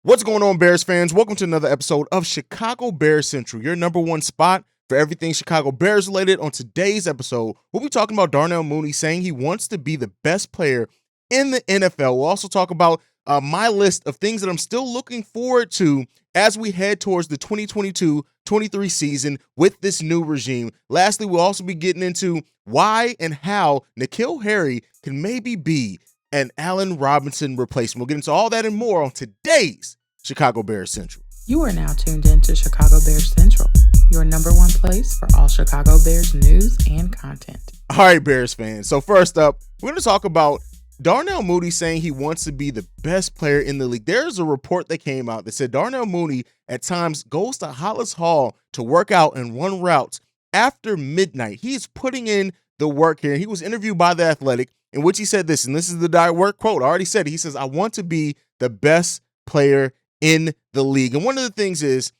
What's going on, Bears fans? Welcome to another episode of Chicago Bears Central, your number one spot for everything Chicago Bears related. On today's episode, we'll be talking about Darnell Mooney saying he wants to be the best player in the NFL. We'll also talk about my list of things that I'm still looking forward to as we head towards the 2022-23 season with this new regime. Lastly, we'll also be getting into why and how N'Keal Harry can maybe be an Allen Robinson replacement. We'll get into all that and more on today's Chicago Bears Central. You are now tuned in to Chicago Bears Central, your number one place for all Chicago Bears news and content. All right, Bears fans. So first up, we're going to talk about Darnell Mooney saying he wants to be the best player in the league. There's a report that came out that said Darnell Mooney at times goes to Hollis Hall to work out and run routes after midnight. He's putting in the work here. He was interviewed by The Athletic, in which he said this, and this is the direct quote. I already said it. He says, "I want to be the best player in the league." And one of the things is,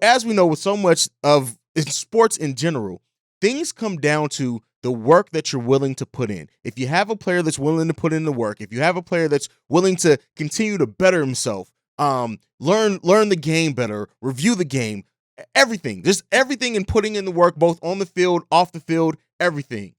as we know with so much of sports in general, things come down to the work that you're willing to put in. If you have a player that's willing to put in the work, if you have a player that's willing to continue to better himself, learn the game better, review the game, everything, just everything in putting in the work, both on the field, off the field, everything,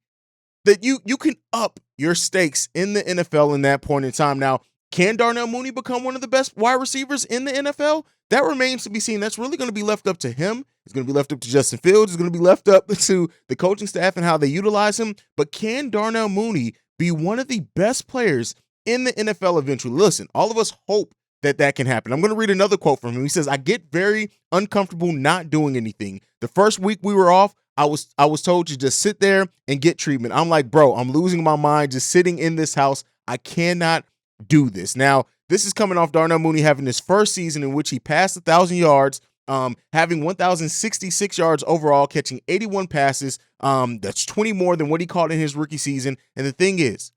that you can up your stakes in the NFL in that point in time. Now, can Darnell Mooney become one of the best wide receivers in the NFL? That remains to be seen. That's really going to be left up to him. It's going to be left up to Justin Fields. It's going to be left up to the coaching staff and how they utilize him. But can Darnell Mooney be one of the best players in the NFL eventually? Listen, all of us hope that can happen. I'm going to read another quote from him. He says, "I get very uncomfortable not doing anything. The first week we were off, I was told to just sit there and get treatment. I'm like, bro, I'm losing my mind just sitting in this house. I cannot do this." Now, this is coming off Darnell Mooney having his first season in which he passed 1,000 yards, having 1,066 yards overall, catching 81 passes. That's 20 more than what he caught in his rookie season. And the thing is,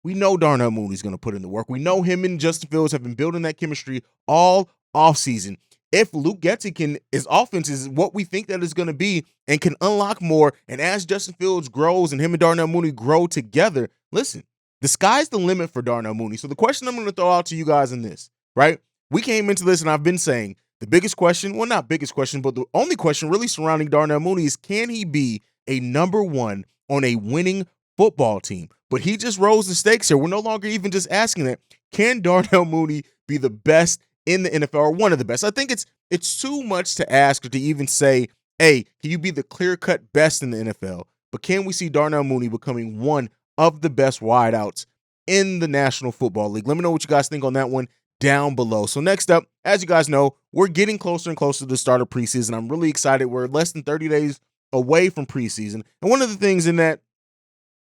we know Darnell Mooney's going to put in the work. We know him and Justin Fields have been building that chemistry all offseason. If Luke Getsy his offense is what we think that it's going to be and can unlock more, and as Justin Fields grows and him and Darnell Mooney grow together, listen, the sky's the limit for Darnell Mooney. So the question I'm going to throw out to you guys in this, right? We came into this and I've been saying the biggest question, well, not biggest question, but the only question really surrounding Darnell Mooney is, can he be a number one on a winning football team? But he just rose the stakes here. We're no longer even just asking that. Can Darnell Mooney be the best in the NFL, or one of the best? I think it's too much to ask or to even say, hey, can you be the clear-cut best in the NFL? But can we see Darnell Mooney becoming one of the best wideouts in the National Football League? Let me know what you guys think on that one down below. So next up, as you guys know, we're getting closer and closer to the start of preseason. I'm really excited. We're less than 30 days away from preseason. And one of the things in that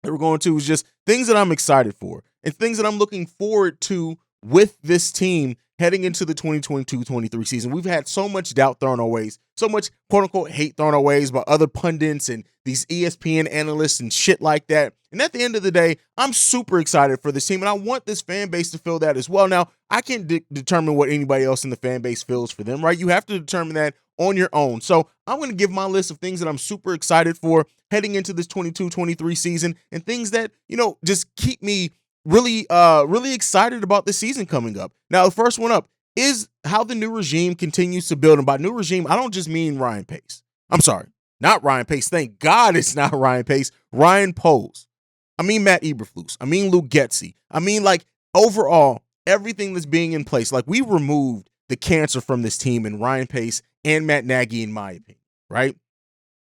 we're going to is just things that I'm excited for and things that I'm looking forward to with this team heading into the 2022-23 season. We've had so much doubt thrown our ways, so much quote-unquote hate thrown our ways by other pundits and these ESPN analysts and shit like that. And at the end of the day, I'm super excited for this team, and I want this fan base to feel that as well. Now, I can't determine what anybody else in the fan base feels for them, right? You have to determine that on your own. So I'm going to give my list of things that I'm super excited for heading into this 22-23 season, and things that, just keep me really excited about the season coming up. Now, the first one up is how the new regime continues to build. And by new regime, I don't just mean Ryan Pace. I'm sorry, not Ryan Pace. Thank God it's not Ryan Pace. Ryan Poles. I mean Matt Eberflus. I mean Luke Getsy. I mean, overall, everything that's being in place. We removed the cancer from this team in Ryan Pace and Matt Nagy, in my opinion, right?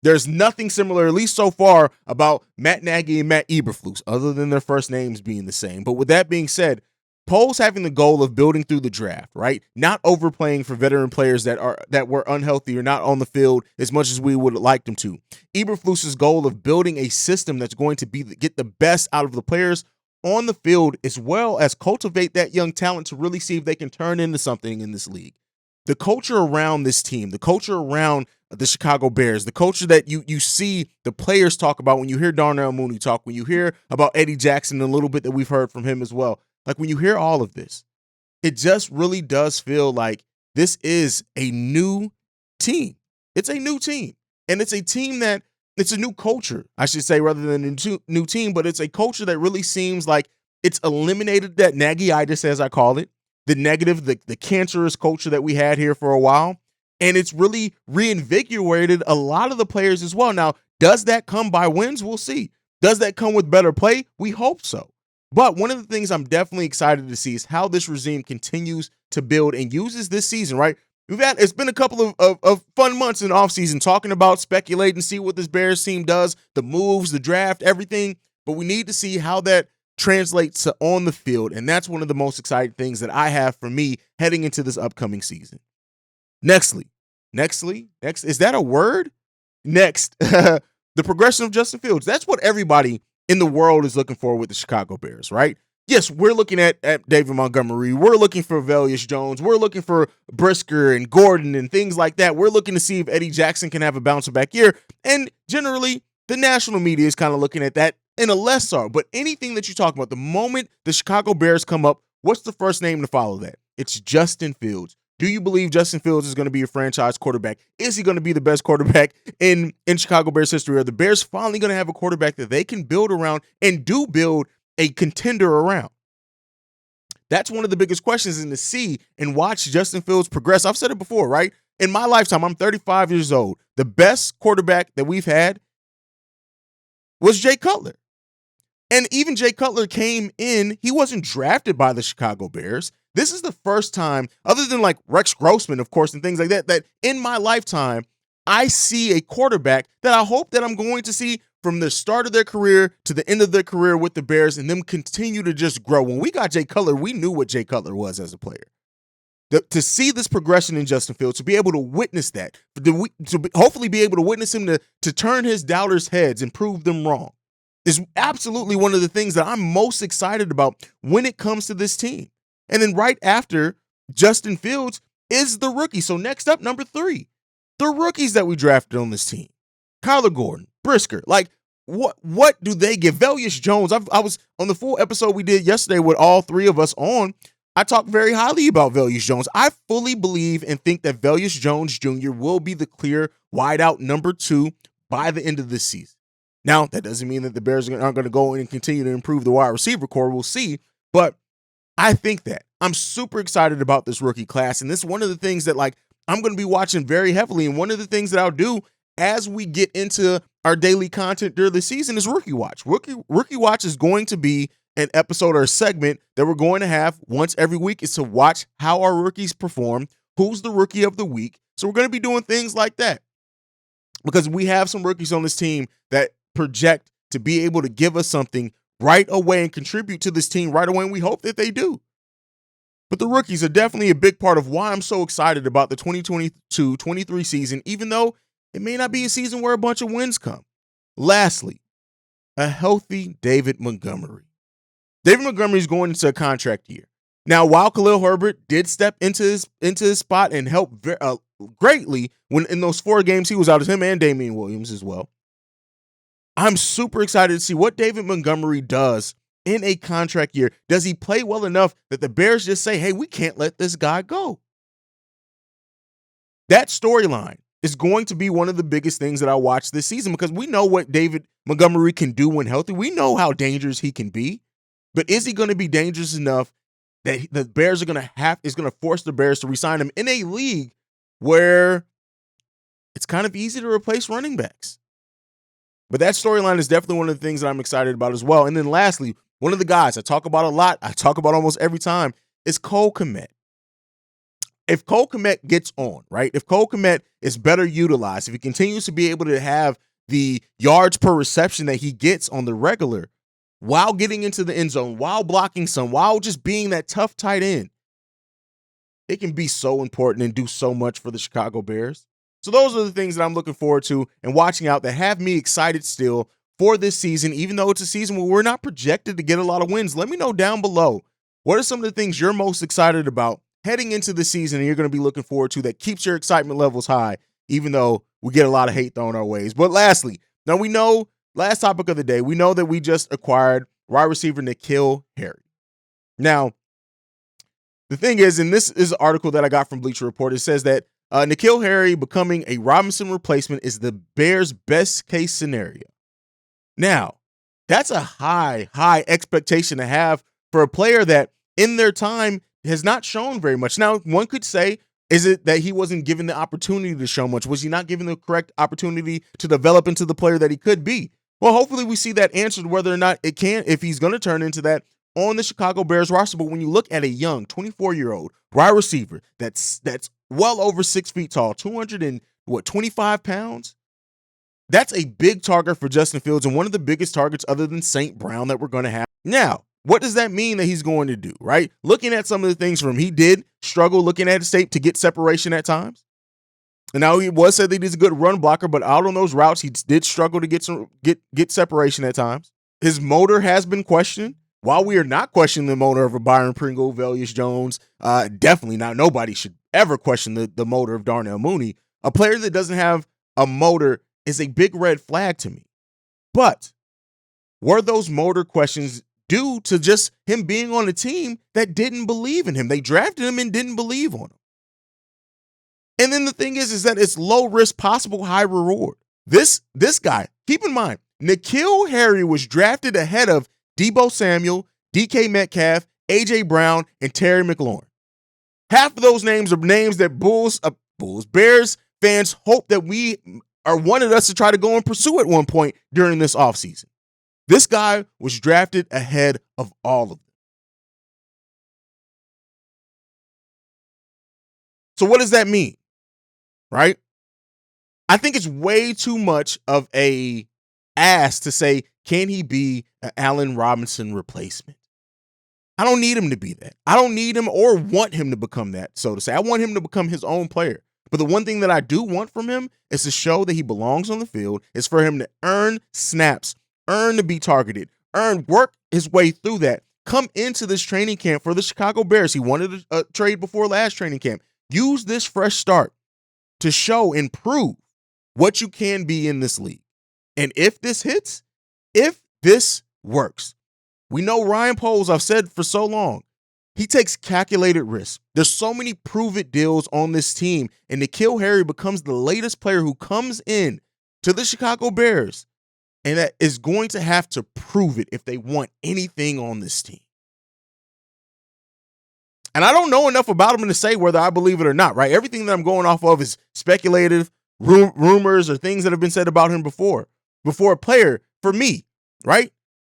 There's nothing similar, at least so far, about Matt Nagy and Matt Eberflus, other than their first names being the same. But with that being said, Poles having the goal of building through the draft, right? Not overplaying for veteran players that were unhealthy or not on the field as much as we would have liked them to. Eberflus's goal of building a system that's going to get the best out of the players on the field, as well as cultivate that young talent to really see if they can turn into something in this league. The culture around this team, the culture around the Chicago Bears, the culture that you see the players talk about when you hear Darnell Mooney talk, when you hear about Eddie Jackson, a little bit that we've heard from him as well. When you hear all of this, it just really does feel like this is a new team. It's a new team. And it's a team that, it's a new culture, I should say, rather than a new team, but it's a culture that really seems like it's eliminated that Nagyitis, as I call it. the negative, the cancerous culture that we had here for a while. And it's really reinvigorated a lot of the players as well. Now, does that come by wins? We'll see. Does that come with better play? We hope so. But one of the things I'm definitely excited to see is how this regime continues to build and uses this season, right? It's been a couple of fun months in the offseason talking about, speculating, see what this Bears team does, the moves, the draft, everything. But we need to see how that translates to on the field. And that's one of the most exciting things that I have for me heading into this upcoming season. Nextly, is that a word? Next, the progression of Justin Fields. That's what everybody in the world is looking for with the Chicago Bears, right? Yes, we're looking at David Montgomery. We're looking for Velus Jones. We're looking for Brisker and Gordon and things like that. We're looking to see if Eddie Jackson can have a bounce-back year. And generally, the national media is kind of looking at that in a lesser. But anything that you talk about, the moment the Chicago Bears come up, what's the first name to follow that? It's Justin Fields. Do you believe Justin Fields is going to be a franchise quarterback? Is he going to be the best quarterback in Chicago Bears history? Are the Bears finally going to have a quarterback that they can build around and do build a contender around? That's one of the biggest questions, and to see and watch Justin Fields progress. I've said it before, right? In my lifetime, I'm 35 years old. The best quarterback that we've had was Jay Cutler. And even Jay Cutler came in, he wasn't drafted by the Chicago Bears. This is the first time, other than like Rex Grossman, of course, and things like that, that in my lifetime, I see a quarterback that I hope that I'm going to see from the start of their career to the end of their career with the Bears, and them continue to just grow. When we got Jay Cutler, we knew what Jay Cutler was as a player. To see this progression in Justin Fields, to be able to witness that, hopefully be able to witness him to turn his doubters' heads and prove them wrong, is absolutely one of the things that I'm most excited about when it comes to this team. And then right after Justin Fields is the rookie. So next up, number 3, the rookies that we drafted on this team. Kyler Gordon, Brisker. Like, what do they give? Velus Jones. I was on the full episode we did yesterday with all 3 of us on. I talked very highly about Velus Jones. I fully believe and think that Velus Jones Jr. will be the clear wideout number 2 by the end of this season. Now, that doesn't mean that the Bears aren't going to go in and continue to improve the wide receiver core. We'll see. But I think that I'm super excited about this rookie class. And this is one of the things that, like, I'm going to be watching very heavily. And one of the things that I'll do as we get into our daily content during the season is Rookie Watch. Rookie Watch is going to be an episode or a segment that we're going to have once every week, is to watch how our rookies perform, who's the rookie of the week. So we're going to be doing things like that because we have some rookies on this team that project to be able to give us something right away and contribute to this team right away, and we hope that they do. But the rookies are definitely a big part of why I'm so excited about the 2022-23 season, even though it may not be a season where a bunch of wins come. Lastly, a healthy David Montgomery. David Montgomery is going into a contract year. Now, while Khalil Herbert did step into his spot and help greatly when in those 4 games he was out, as him and Damian Williams as well, I'm super excited to see what David Montgomery does in a contract year. Does he play well enough that the Bears just say, hey, we can't let this guy go? That storyline is going to be one of the biggest things that I watch this season, because we know what David Montgomery can do when healthy. We know how dangerous he can be, but is he going to be dangerous enough that the Bears are going to force the Bears to re-sign him in a league where it's kind of easy to replace running backs? But that storyline is definitely one of the things that I'm excited about as well. And then lastly, one of the guys I talk about a lot, I talk about almost every time, is Cole Kmet. If Cole Kmet gets on, right? If Cole Kmet is better utilized, if he continues to be able to have the yards per reception that he gets on the regular, while getting into the end zone, while blocking some, while just being that tough tight end, it can be so important and do so much for the Chicago Bears. So those are the things that I'm looking forward to and watching out that have me excited still for this season, even though it's a season where we're not projected to get a lot of wins. Let me know down below, what are some of the things you're most excited about heading into the season and you're going to be looking forward to that keeps your excitement levels high, even though we get a lot of hate thrown our ways. But lastly, now we know, last topic of the day, we know that we just acquired wide receiver N'Keal Harry. Now, the thing is, and this is an article that I got from Bleacher Report, it says that N'Keal Harry becoming a Robinson replacement is the Bears' best case scenario. Now, that's a high expectation to have for a player that in their time has not shown very much. Now, one could say, is it that he wasn't given the opportunity to show much? Was he not given the correct opportunity to develop into the player that he could be? Well, hopefully we see that answered, whether or not it can, if he's going to turn into that on the Chicago Bears roster. But when you look at a young 24-year-old wide receiver that's well over 6 feet tall, 25 pounds, that's a big target for Justin Fields, and one of the biggest targets other than St. Brown that we're going to have. Now, what does that mean that he's going to do, right? Looking at some of the things from him, he did struggle looking at his tape to get separation at times. And now he was said that he's a good run blocker, but out on those routes, he did struggle to get separation at times. His motor has been questioned. While we are not questioning the motor of a Byron Pringle, Velus Jones, definitely not. Nobody should ever question the motor of Darnell Mooney. A player that doesn't have a motor is a big red flag to me. But were those motor questions due to just him being on a team that didn't believe in him? They drafted him and didn't believe on him. And then the thing is that it's low risk, possible high reward. This guy, keep in mind, N'Keal Harry was drafted ahead of Deebo Samuel, DK Metcalf, AJ Brown, and Terry McLaurin. Half of those names are names that Bears fans hope that we wanted us to try to go and pursue at one point during this offseason. This guy was drafted ahead of all of them. So what does that mean? Right? I think it's way too much of a ask to say, can he be an Allen Robinson replacement? I don't need him to be that. I don't need him or want him to become that, so to say. I want him to become his own player. But the one thing that I do want from him is to show that he belongs on the field, is for him to earn snaps, earn to be targeted, work his way through that, come into this training camp for the Chicago Bears. He wanted a trade before last training camp. Use this fresh start to show and prove what you can be in this league. And if this hits, if this works, we know Ryan Poles, I've said for so long, he takes calculated risks. There's so many prove-it deals on this team, and N'Keal Harry becomes the latest player who comes in to the Chicago Bears, and that is going to have to prove it if they want anything on this team. And I don't know enough about him to say whether I believe it or not, right? Everything that I'm going off of is speculative, rumors, or things that have been said about him before a player, for me, right?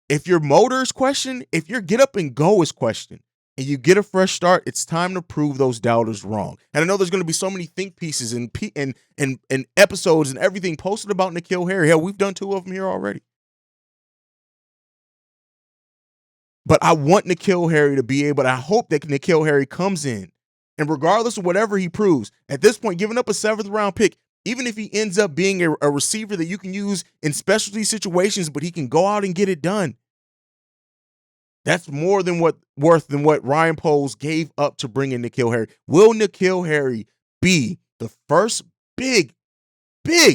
If your motor is questioned, if your get up and go is questioned, and you get a fresh start, it's time to prove those doubters wrong. And I know there's going to be so many think pieces and episodes and everything posted about N'Keal Harry. Hell, we've done 2 of them here already. But I want N'Keal Harry to be able, I hope that N'Keal Harry comes in, and regardless of whatever he proves, at this point, giving up a 7th round pick, even if he ends up being a receiver that you can use in specialty situations, but he can go out and get it done, that's more than worth than what Ryan Poles gave up to bring in N'Keal Harry. Will N'Keal Harry be the first big,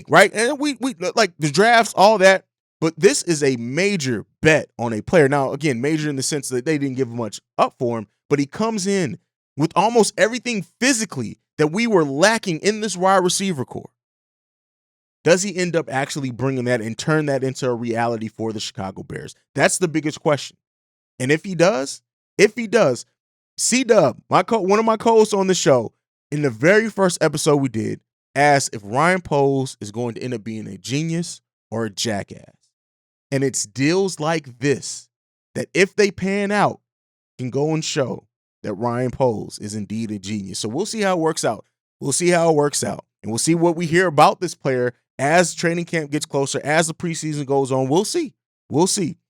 right? And we like the drafts, all that, but this is a major bet on a player. Now, again, major in the sense that they didn't give much up for him, but he comes in with almost everything physically that we were lacking in this wide receiver core. Does he end up actually bringing that and turn that into a reality for the Chicago Bears? That's the biggest question. And if he does, C-Dub, one of my co-hosts on the show, in the very first episode we did, asked if Ryan Poles is going to end up being a genius or a jackass. And it's deals like this that, if they pan out, can go and show that Ryan Poles is indeed a genius. So we'll see how it works out. And we'll see what we hear about this player as training camp gets closer, as the preseason goes on. We'll see.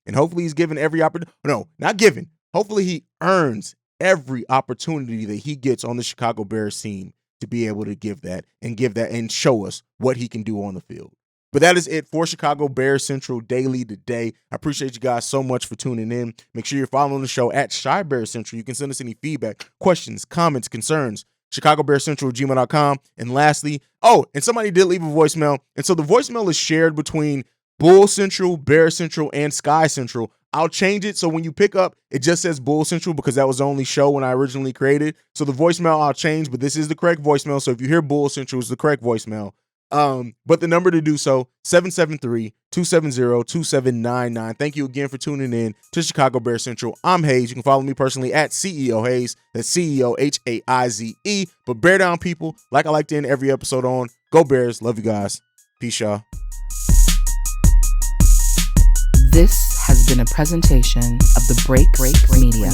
And hopefully he's given every opportunity. No, not given. Hopefully he earns every opportunity that he gets on the Chicago Bears team to be able to give that and show us what he can do on the field. But that is it for Chicago Bears Central Daily today. I appreciate you guys so much for tuning in. Make sure you're following the show at Chi Bears Central. You can send us any feedback, questions, comments, concerns, ChicagoBearsCentral@gmail.com. And lastly, and somebody did leave a voicemail. And so the voicemail is shared between Bull Central, Bear Central, and Sky Central. I'll change it so when you pick up, it just says Bull Central because that was the only show when I originally created. So the voicemail I'll change, but this is the correct voicemail. So if you hear Bull Central, it's the correct voicemail. But the number to do so, 773-270-2799. Thank you again for tuning in to Chicago Bears Central. I'm Haize. You can follow me personally at CEO Haize. That's CEO Haize. But bear down, people. Like I like to end every episode on. Go Bears. Love you guys. Peace, y'all. This has been a presentation of the Break Media.